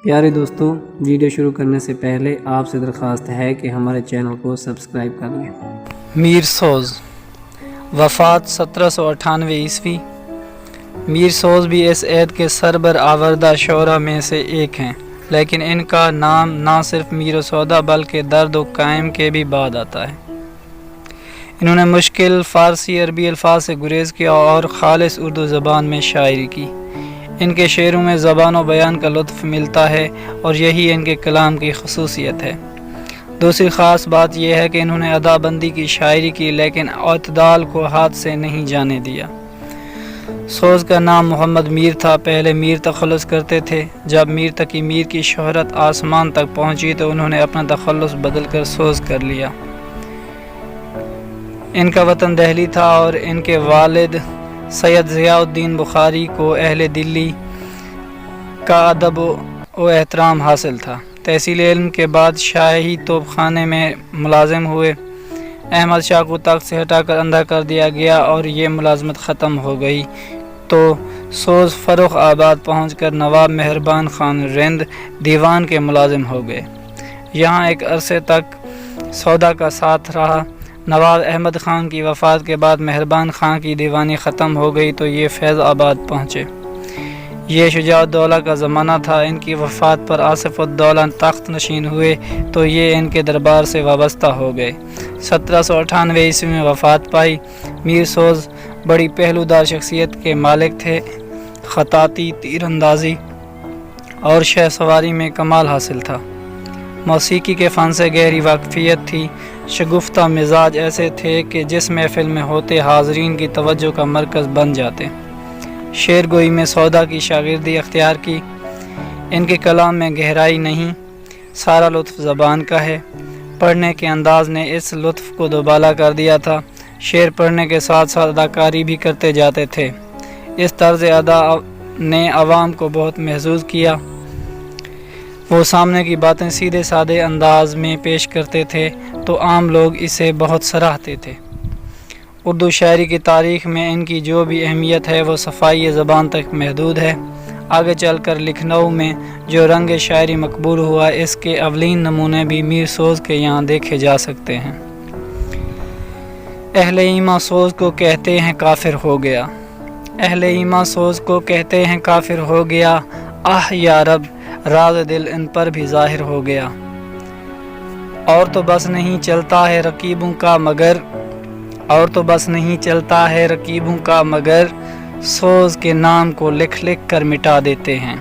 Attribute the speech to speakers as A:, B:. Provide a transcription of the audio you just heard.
A: پیارے دوستوں، ویڈیو شروع کرنے سے پہلے آپ سے درخواست ہے کہ ہمارے چینل کو سبسکرائب کر لیں۔
B: میر سوز، وفات 1798 عیسوی۔ میر سوز بھی اس عہد کے سربر آوردہ شعراء میں سے ایک ہیں، لیکن ان کا نام نہ صرف میر و سودا بلکہ درد و قائم کے بھی بعد آتا ہے۔ انہوں نے مشکل فارسی عربی الفاظ سے گریز کیا اور خالص اردو زبان میں شاعری کی۔ ان کے شعروں میں زبان و بیان کا لطف ملتا ہے اور یہی ان کے کلام کی خصوصیت ہے۔ دوسری خاص بات یہ ہے کہ انہوں نے ادا بندی کی شاعری کی، لیکن اعتدال کو ہاتھ سے نہیں جانے دیا۔ سوز کا نام محمد میر تھا، پہلے میر تخلص کرتے تھے۔ جب میر تقی میر کی شہرت آسمان تک پہنچی تو انہوں نے اپنا تخلص بدل کر سوز کر لیا۔ ان کا وطن دہلی تھا اور ان کے والد سید ضیاء الدین بخاری کو اہل دلی کا ادب و احترام حاصل تھا۔ تحصیل علم کے بعد شاہی توپ خانے میں ملازم ہوئے۔ احمد شاہ کو تخت سے ہٹا کر اندھا کر دیا گیا اور یہ ملازمت ختم ہو گئی تو سوز فروخ آباد پہنچ کر نواب مہربان خان رند دیوان کے ملازم ہو گئے۔ یہاں ایک عرصے تک سودا کا ساتھ رہا۔ نواب احمد خان کی وفات کے بعد مہربان خان کی دیوانی ختم ہو گئی تو یہ فیض آباد پہنچے۔ یہ شجاع الدولہ کا زمانہ تھا۔ ان کی وفات پر آصف الدولہ تخت نشین ہوئے تو یہ ان کے دربار سے وابستہ ہو گئے۔ 1798 عیسوی میں وفات پائی۔ میر سوز بڑی پہلودار شخصیت کے مالک تھے۔ خطاطی، تیر اندازی اور شہ سواری میں کمال حاصل تھا۔ موسیقی کے فن سے گہری واقفیت تھی۔ شگفتہ مزاج ایسے تھے کہ جس محفل میں ہوتے حاضرین کی توجہ کا مرکز بن جاتے۔ شعر گوئی میں سودا کی شاگردی اختیار کی۔ ان کے کلام میں گہرائی نہیں، سارا لطف زبان کا ہے۔ پڑھنے کے انداز نے اس لطف کو دوبالا کر دیا تھا۔ شعر پڑھنے کے ساتھ ساتھ اداکاری بھی کرتے جاتے تھے۔ اس طرز ادا نے عوام کو بہت محظوظ کیا۔ وہ سامنے کی باتیں سیدھے سادے انداز میں پیش کرتے تھے تو عام لوگ اسے بہت سراہتے تھے۔ اردو شاعری کی تاریخ میں ان کی جو بھی اہمیت ہے وہ صفائی زبان تک محدود ہے۔ آگے چل کر لکھنؤ میں جو رنگ شاعری مقبول ہوا، اس کے اولین نمونے بھی میر سوز کے یہاں دیکھے جا سکتے ہیں۔ اہل ایما سوز کو کہتے ہیں کافر ہو گیا، اہل ایما سوز کو کہتے ہیں کافر ہو گیا، آہ یا رب راز دل ان پر بھی ظاہر ہو گیا۔ اور تو بس نہیں چلتا ہے رقیبوں کا مگر، اور تو بس نہیں چلتا ہے رقیبوں کا مگر، سوز کے نام کو لکھ لکھ کر مٹا دیتے ہیں۔